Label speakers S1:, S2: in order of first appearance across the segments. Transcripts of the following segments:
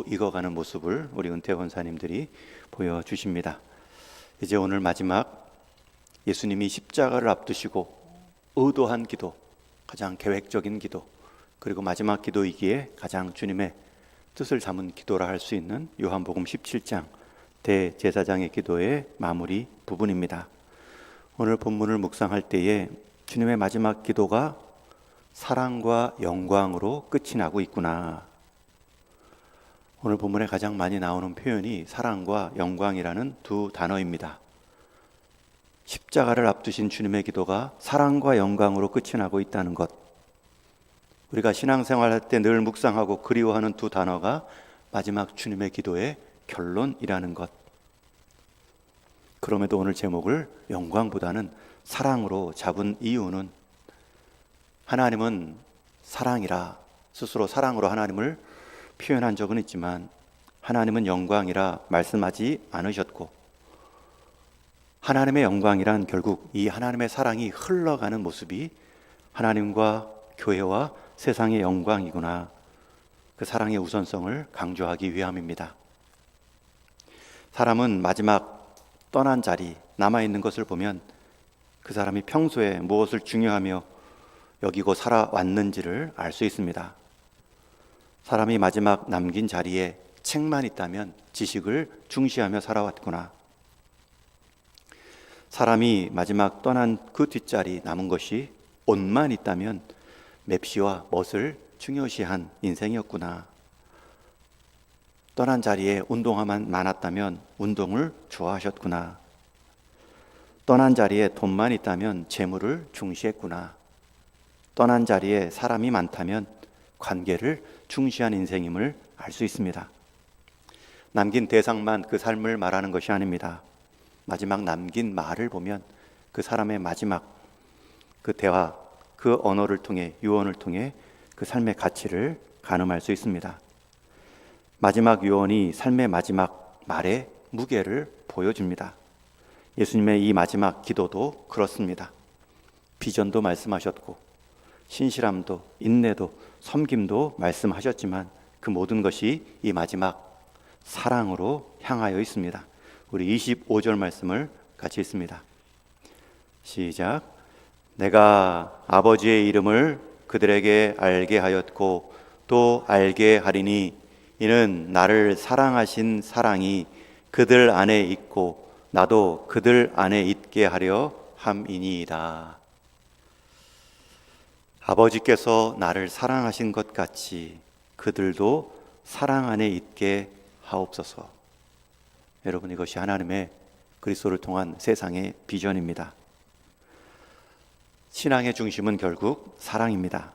S1: 익어가는 모습을 우리 은퇴 권사님들이 보여주십니다. 이제 오늘 마지막 예수님이 십자가를 앞두시고 의도한 기도, 가장 계획적인 기도, 그리고 마지막 기도이기에 가장 주님의 뜻을 담은 기도라 할 수 있는 요한복음 17장 대제사장의 기도의 마무리 부분입니다. 오늘 본문을 묵상할 때에 주님의 마지막 기도가 사랑과 영광으로 끝이 나고 있구나. 오늘 본문에 가장 많이 나오는 표현이 사랑과 영광이라는 두 단어입니다. 십자가를 앞두신 주님의 기도가 사랑과 영광으로 끝이 나고 있다는 것, 우리가 신앙생활할 때 늘 묵상하고 그리워하는 두 단어가 마지막 주님의 기도의 결론이라는 것. 그럼에도 오늘 제목을 영광보다는 사랑으로 잡은 이유는, 하나님은 사랑이라 스스로 사랑으로 하나님을 표현한 적은 있지만 하나님은 영광이라 말씀하지 않으셨고, 하나님의 영광이란 결국 이 하나님의 사랑이 흘러가는 모습이 하나님과 교회와 세상의 영광이구나, 그 사랑의 우선성을 강조하기 위함입니다. 사람은 마지막 떠난 자리, 남아있는 것을 보면 그 사람이 평소에 무엇을 중요하며 여기고 살아왔는지를 알 수 있습니다. 사람이 마지막 남긴 자리에 책만 있다면 지식을 중시하며 살아왔구나. 사람이 마지막 떠난 그 뒷자리 남은 것이 옷만 있다면 맵시와 멋을 중요시한 인생이었구나. 떠난 자리에 운동화만 많았다면 운동을 좋아하셨구나. 떠난 자리에 돈만 있다면 재물을 중시했구나. 떠난 자리에 사람이 많다면 관계를 중시한 인생임을 알 수 있습니다. 남긴 대상만 그 삶을 말하는 것이 아닙니다. 마지막 남긴 말을 보면 그 사람의 마지막 그 대화, 그 언어를 통해, 유언을 통해 그 삶의 가치를 가늠할 수 있습니다. 마지막 유언이 삶의 마지막 말의 무게를 보여줍니다. 예수님의 이 마지막 기도도 그렇습니다. 비전도 말씀하셨고 신실함도 인내도 섬김도 말씀하셨지만 그 모든 것이 이 마지막 사랑으로 향하여 있습니다. 우리 25절 말씀을 같이 읽습니다. 시작. 내가 아버지의 이름을 그들에게 알게 하였고 또 알게 하리니 이는 나를 사랑하신 사랑이 그들 안에 있고 나도 그들 안에 있게 하려 함이니이다. 아버지께서 나를 사랑하신 것 같이 그들도 사랑 안에 있게 하옵소서. 여러분, 이것이 하나님의 그리스도를 통한 세상의 비전입니다. 신앙의 중심은 결국 사랑입니다.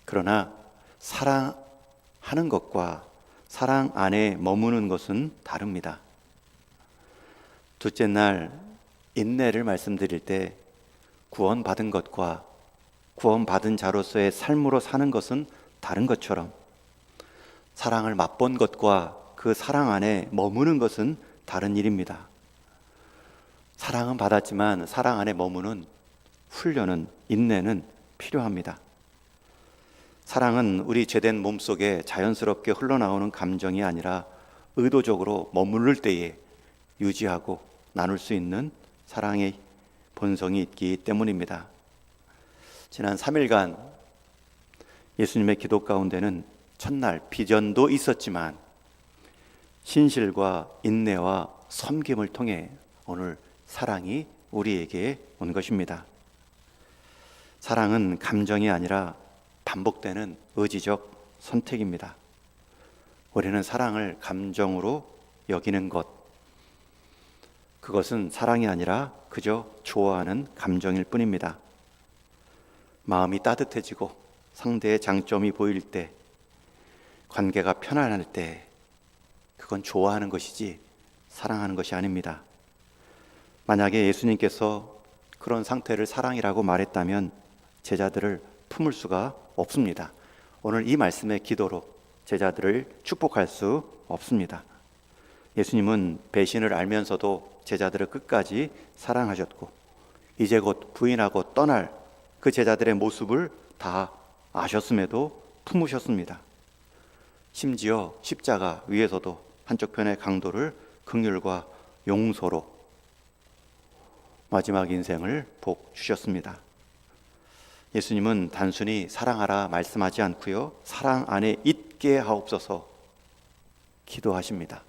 S1: 그러나 사랑하는 것과 사랑 안에 머무는 것은 다릅니다. 둘째 날 인내를 말씀드릴 때 구원받은 것과 구원받은 자로서의 삶으로 사는 것은 다른 것처럼 사랑을 맛본 것과 그 사랑 안에 머무는 것은 다른 일입니다. 사랑은 받았지만 사랑 안에 머무는 훈련은, 인내는 필요합니다. 사랑은 우리 죄된 몸속에 자연스럽게 흘러나오는 감정이 아니라 의도적으로 머무를 때에 유지하고 나눌 수 있는 사랑의 본성이 있기 때문입니다. 지난 3일간 예수님의 기도 가운데는 첫날 비전도 있었지만 신실과 인내와 섬김을 통해 오늘 사랑이 우리에게 온 것입니다. 사랑은 감정이 아니라 반복되는 의지적 선택입니다. 우리는 사랑을 감정으로 여기는 것, 그것은 사랑이 아니라 그저 좋아하는 감정일 뿐입니다. 마음이 따뜻해지고 상대의 장점이 보일 때, 관계가 편안할 때, 그건 좋아하는 것이지 사랑하는 것이 아닙니다. 만약에 예수님께서 그런 상태를 사랑이라고 말했다면 제자들을 품을 수가 없습니다. 오늘 이 말씀의 기도로 제자들을 축복할 수 없습니다. 예수님은 배신을 알면서도 제자들을 끝까지 사랑하셨고 이제 곧 부인하고 떠날 그 제자들의 모습을 다 아셨음에도 품으셨습니다. 심지어 십자가 위에서도 한쪽 편의 강도를 긍휼과 용서로 마지막 인생을 복 주셨습니다. 예수님은 단순히 사랑하라 말씀하지 않고요, 사랑 안에 있게 하옵소서 기도하십니다.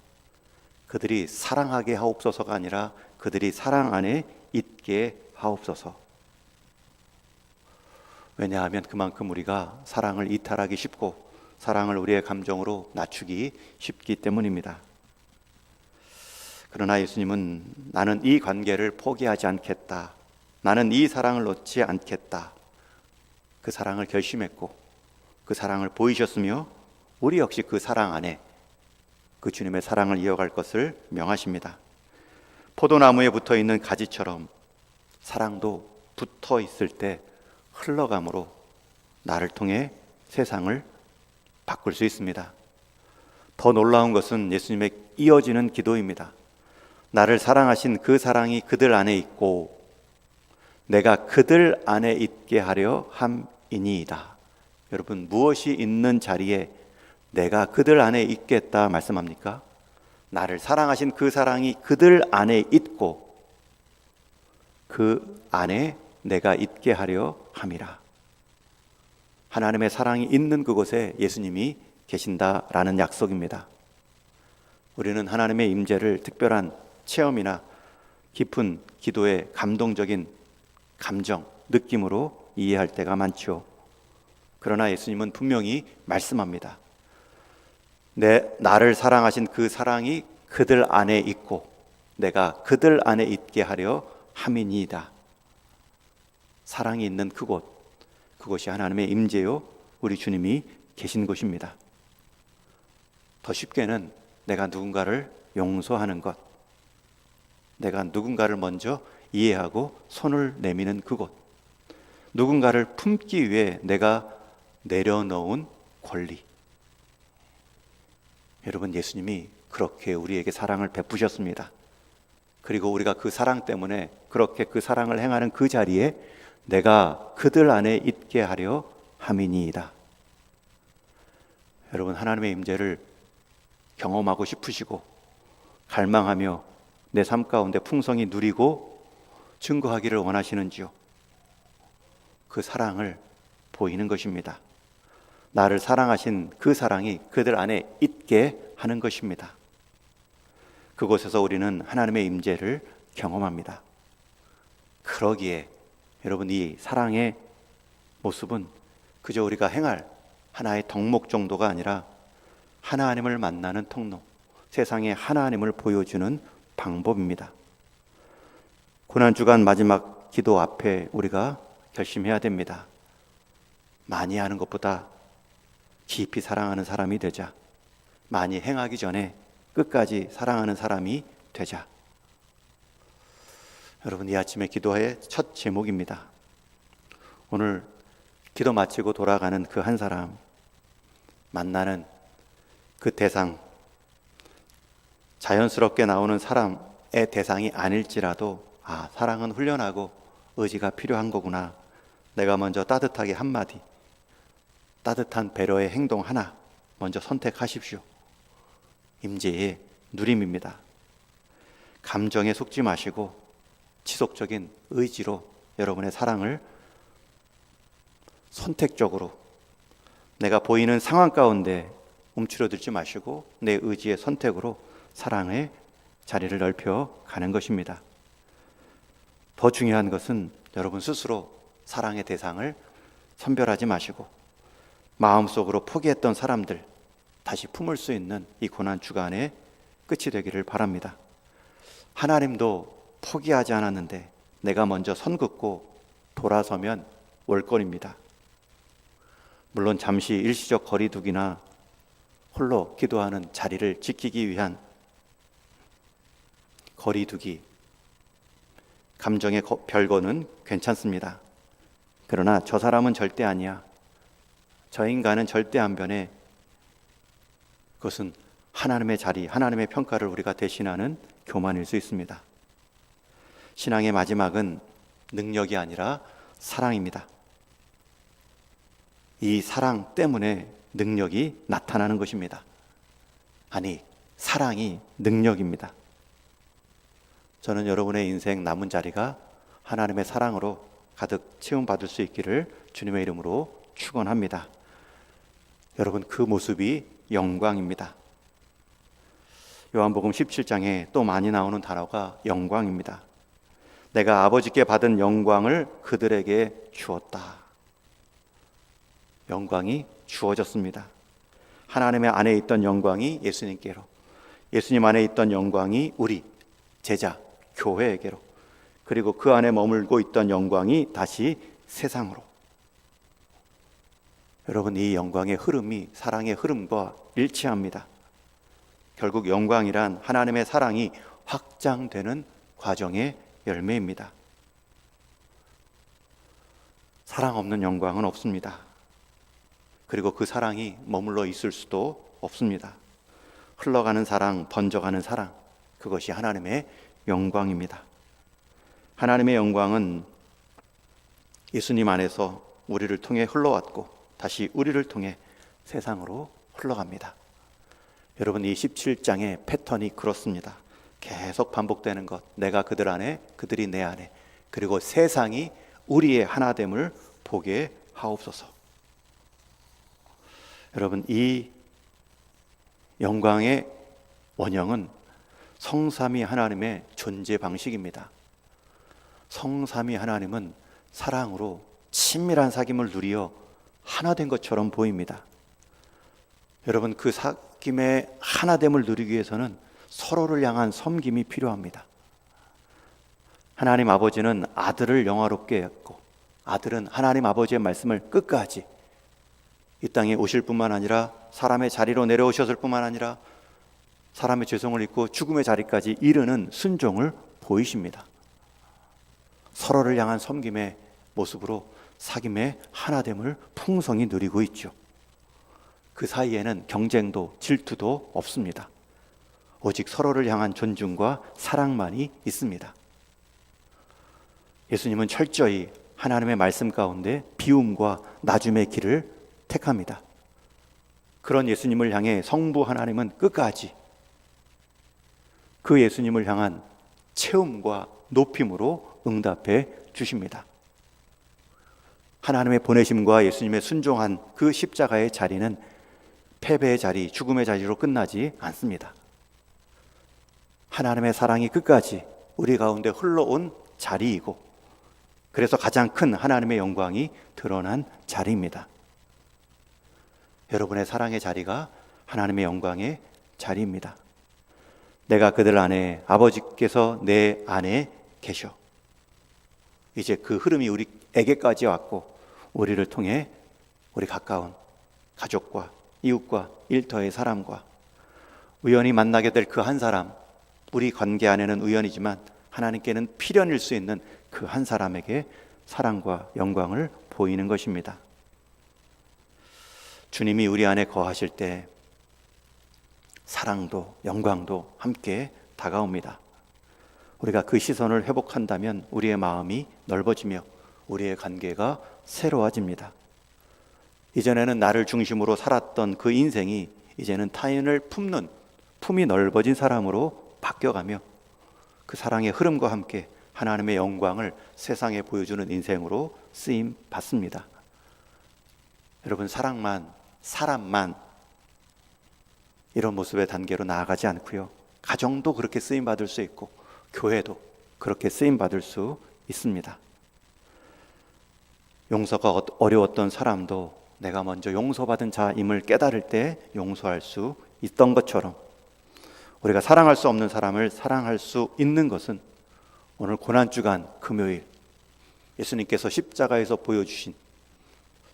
S1: 그들이 사랑하게 하옵소서가 아니라 그들이 사랑 안에 있게 하옵소서. 왜냐하면 그만큼 우리가 사랑을 이탈하기 쉽고 사랑을 우리의 감정으로 낮추기 쉽기 때문입니다. 그러나 예수님은 나는 이 관계를 포기하지 않겠다, 나는 이 사랑을 놓지 않겠다, 그 사랑을 결심했고 그 사랑을 보이셨으며 우리 역시 그 사랑 안에 그 주님의 사랑을 이어갈 것을 명하십니다. 포도나무에 붙어 있는 가지처럼 사랑도 붙어 있을 때 흘러감으로 나를 통해 세상을 바꿀 수 있습니다. 더 놀라운 것은 예수님의 이어지는 기도입니다. 나를 사랑하신 그 사랑이 그들 안에 있고 내가 그들 안에 있게 하려 함이니이다. 여러분, 무엇이 있는 자리에 내가 그들 안에 있겠다 말씀합니까? 나를 사랑하신 그 사랑이 그들 안에 있고 그 안에 내가 있게 하려 함이라. 하나님의 사랑이 있는 그곳에 예수님이 계신다라는 약속입니다. 우리는 하나님의 임재를 특별한 체험이나 깊은 기도의 감동적인 감정, 느낌으로 이해할 때가 많죠. 그러나 예수님은 분명히 말씀합니다. 나를 사랑하신 그 사랑이 그들 안에 있고 내가 그들 안에 있게 하려 함이니이다. 사랑이 있는 그곳이 하나님의 임재요, 우리 주님이 계신 곳입니다. 더 쉽게는 내가 누군가를 용서하는 것, 내가 누군가를 먼저 이해하고 손을 내미는 그곳, 누군가를 품기 위해 내가 내려놓은 권리. 여러분, 예수님이 그렇게 우리에게 사랑을 베푸셨습니다. 그리고 우리가 그 사랑 때문에 그렇게 그 사랑을 행하는 그 자리에 내가 그들 안에 있게 하려 함이니이다. 여러분, 하나님의 임재를 경험하고 싶으시고 갈망하며 내 삶 가운데 풍성히 누리고 증거하기를 원하시는지요? 그 사랑을 보이는 것입니다. 나를 사랑하신 그 사랑이 그들 안에 있게 하는 것입니다. 그곳에서 우리는 하나님의 임재를 경험합니다. 그러기에 여러분, 이 사랑의 모습은 그저 우리가 행할 하나의 덕목 정도가 아니라 하나님을 만나는 통로, 세상에 하나님을 보여주는 방법입니다. 고난주간 마지막 기도 앞에 우리가 결심해야 됩니다. 많이 하는 것보다 깊이 사랑하는 사람이 되자. 많이 행하기 전에 끝까지 사랑하는 사람이 되자. 여러분, 이 아침의 기도의 첫 제목입니다. 오늘 기도 마치고 돌아가는 그 한 사람, 만나는 그 대상, 자연스럽게 나오는 사람의 대상이 아닐지라도 사랑은 훈련하고 의지가 필요한 거구나. 내가 먼저 따뜻하게 한마디, 따뜻한 배려의 행동 하나 먼저 선택하십시오. 임재의 누림입니다. 감정에 속지 마시고 지속적인 의지로 여러분의 사랑을 선택적으로, 내가 보이는 상황 가운데 움츠러들지 마시고 내 의지의 선택으로 사랑의 자리를 넓혀 가는 것입니다. 더 중요한 것은 여러분 스스로 사랑의 대상을 선별하지 마시고 마음속으로 포기했던 사람들 다시 품을 수 있는 이 고난 주간의 끝이 되기를 바랍니다. 하나님도 포기하지 않았는데 내가 먼저 선 긋고 돌아서면 월권입니다. 물론 잠시 일시적 거리두기나 홀로 기도하는 자리를 지키기 위한 거리두기, 감정의 별거는 괜찮습니다. 그러나 저 사람은 절대 아니야, 저 인간은 절대 안 변해, 그것은 하나님의 자리, 하나님의 평가를 우리가 대신하는 교만일 수 있습니다. 신앙의 마지막은 능력이 아니라 사랑입니다. 이 사랑 때문에 능력이 나타나는 것입니다. 아니, 사랑이 능력입니다. 저는 여러분의 인생 남은 자리가 하나님의 사랑으로 가득 채움받을 수 있기를 주님의 이름으로 축원합니다. 여러분, 그 모습이 영광입니다. 요한복음 17장에 또 많이 나오는 단어가 영광입니다. 내가 아버지께 받은 영광을 그들에게 주었다. 영광이 주어졌습니다. 하나님의 안에 있던 영광이 예수님께로, 예수님 안에 있던 영광이 우리 제자 교회에게로, 그리고 그 안에 머물고 있던 영광이 다시 세상으로. 여러분, 이 영광의 흐름이 사랑의 흐름과 일치합니다. 결국 영광이란 하나님의 사랑이 확장되는 과정의 열매입니다. 사랑 없는 영광은 없습니다. 그리고 그 사랑이 머물러 있을 수도 없습니다. 흘러가는 사랑, 번져가는 사랑, 그것이 하나님의 영광입니다. 하나님의 영광은 예수님 안에서 우리를 통해 흘러왔고 다시 우리를 통해 세상으로 흘러갑니다. 여러분, 이 17장의 패턴이 그렇습니다. 계속 반복되는 것, 내가 그들 안에, 그들이 내 안에, 그리고 세상이 우리의 하나됨을 보게 하옵소서. 여러분, 이 영광의 원형은 성삼위 하나님의 존재 방식입니다. 성삼위 하나님은 사랑으로 친밀한 사귐을 누리어 하나 된 것처럼 보입니다. 여러분, 그 사귐의 하나됨을 누리기 위해서는 서로를 향한 섬김이 필요합니다. 하나님 아버지는 아들을 영화롭게 했고, 아들은 하나님 아버지의 말씀을 끝까지 이 땅에 오실 뿐만 아니라 사람의 자리로 내려오셨을 뿐만 아니라 사람의 죄성을 입고 죽음의 자리까지 이르는 순종을 보이십니다. 서로를 향한 섬김의 모습으로 사귐의 하나됨을 풍성히 누리고 있죠. 그 사이에는 경쟁도 질투도 없습니다. 오직 서로를 향한 존중과 사랑만이 있습니다. 예수님은 철저히 하나님의 말씀 가운데 비움과 나줌의 길을 택합니다. 그런 예수님을 향해 성부 하나님은 끝까지 그 예수님을 향한 채움과 높임으로 응답해 주십니다. 하나님의 보내심과 예수님의 순종한 그 십자가의 자리는 패배의 자리, 죽음의 자리로 끝나지 않습니다. 하나님의 사랑이 끝까지 우리 가운데 흘러온 자리이고, 그래서 가장 큰 하나님의 영광이 드러난 자리입니다. 여러분의 사랑의 자리가 하나님의 영광의 자리입니다. 내가 그들 안에, 아버지께서 내 안에 계셔. 이제 그 흐름이 우리에게까지 왔고, 우리를 통해 우리 가까운 가족과 이웃과 일터의 사람과 우연히 만나게 될 그 한 사람, 우리 관계 안에는 우연이지만 하나님께는 필연일 수 있는 그 한 사람에게 사랑과 영광을 보이는 것입니다. 주님이 우리 안에 거하실 때 사랑도 영광도 함께 다가옵니다. 우리가 그 시선을 회복한다면 우리의 마음이 넓어지며 우리의 관계가 새로워집니다. 이전에는 나를 중심으로 살았던 그 인생이 이제는 타인을 품는 품이 넓어진 사람으로 바뀌어가며 그 사랑의 흐름과 함께 하나님의 영광을 세상에 보여주는 인생으로 쓰임 받습니다. 여러분, 사람만 이런 모습의 단계로 나아가지 않고요, 가정도 그렇게 쓰임 받을 수 있고 교회도 그렇게 쓰임 받을 수 있습니다. 용서가 어려웠던 사람도 내가 먼저 용서받은 자임을 깨달을 때 용서할 수 있던 것처럼, 우리가 사랑할 수 없는 사람을 사랑할 수 있는 것은 오늘 고난주간 금요일 예수님께서 십자가에서 보여주신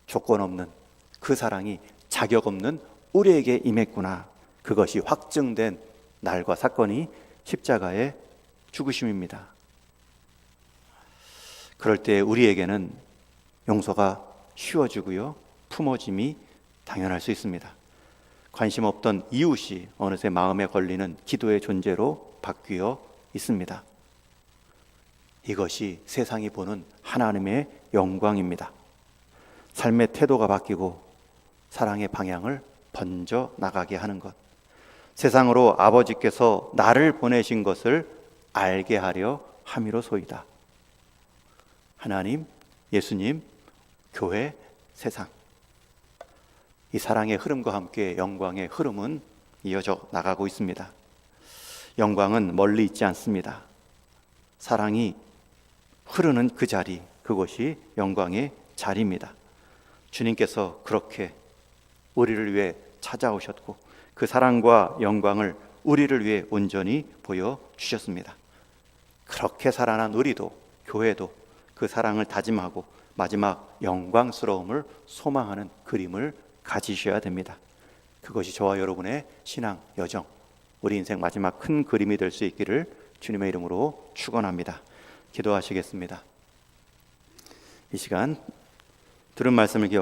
S1: 조건 없는 그 사랑이 자격 없는 우리에게 임했구나, 그것이 확증된 날과 사건이 십자가의 죽으심입니다. 그럴 때 우리에게는 용서가 쉬워지고요, 품어짐이 당연할 수 있습니다. 관심 없던 이웃이 어느새 마음에 걸리는 기도의 존재로 바뀌어 있습니다. 이것이 세상이 보는 하나님의 영광입니다. 삶의 태도가 바뀌고 사랑의 방향을 번져 나가게 하는 것. 세상으로 아버지께서 나를 보내신 것을 알게 하려 함이로소이다. 하나님, 예수님, 교회, 세상. 이 사랑의 흐름과 함께 영광의 흐름은 이어져 나가고 있습니다. 영광은 멀리 있지 않습니다. 사랑이 흐르는 그 자리, 그것이 영광의 자리입니다. 주님께서 그렇게 우리를 위해 찾아오셨고 그 사랑과 영광을 우리를 위해 온전히 보여주셨습니다. 그렇게 살아난 우리도, 교회도 그 사랑을 다짐하고 마지막 영광스러움을 소망하는 그림을 가지셔야 됩니다. 그것이 저와 여러분의 신앙 여정, 우리 인생 마지막 큰 그림이 될 수 있기를 주님의 이름으로 축원합니다. 기도하시겠습니다. 이 시간 들은 말씀을 기억